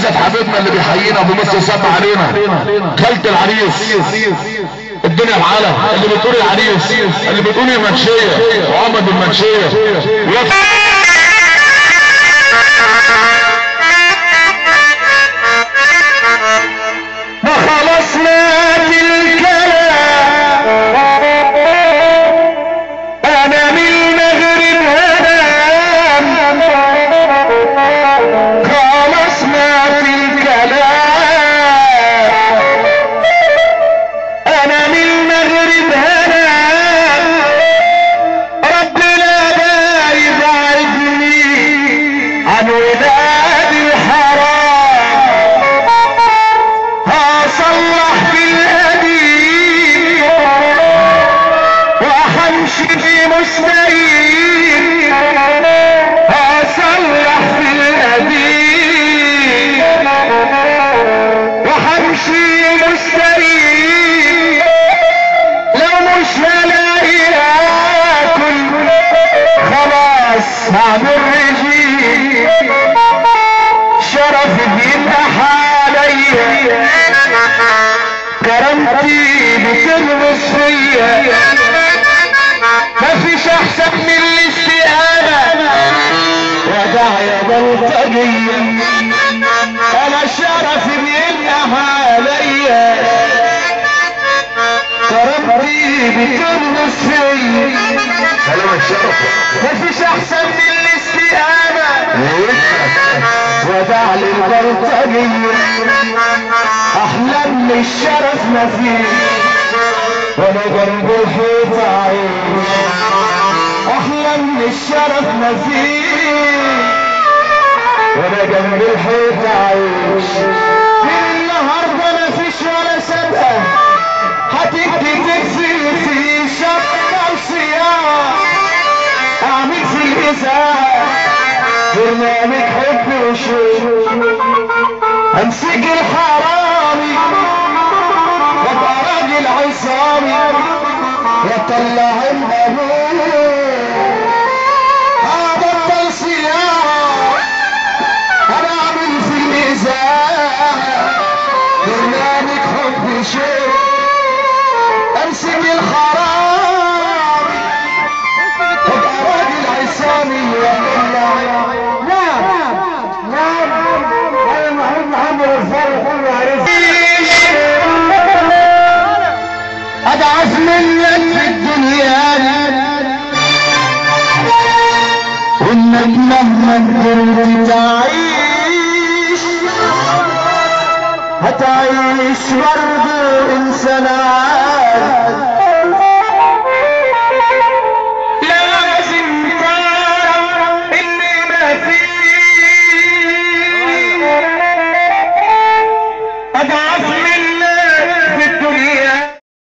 عزت حبيبنا اللي بيحيينا ابو مصر سب علينا خالة العريس الدنيا معانا اللي بتقول العريس اللي بتقول المنشيه وعمد المنشيه ما خلصنا بالكلام انا من المغرب هنام خلصنا في الكلام انا من المغرب هنام ربنا لا يبعدني عن ولاد الحرام هصلح بالقديم وهمشي في مستقيم هصلح في القديم وهمشي مستقيم لو مش هلاقي اكل خلاص هعمل رجيم شرف بيبقى حاليا كرامتي بتلبس فيا مفيش احسن من الاستقامة ودع يا بلطجية انا شرفي بيبقى حاليا كرامتي بتلبس فيا كلامك شرف مفيش احسن من الاستقامة ودع للبلطجية احلام الشرف ما فيه وانا جنب الحيط عايش احلام الشرف ما فيه وانا جنب الحيط عايش من النهارده ما فيش ولا سابقه هتكتب في شقه وصياعه اعمل في الاذاعه برنامج حب وشوق امسك الحرامي وابقى راجل عصامي واطلع القانون هبطل صياعه انا اعمل في الاذاعه برنامج حب وشوق امسك الحرامي وابقى راجل عصامي واطلع اضعف منك في الدنيا وانك مهما قدرت تعيش هتعيش برضه انسان عادي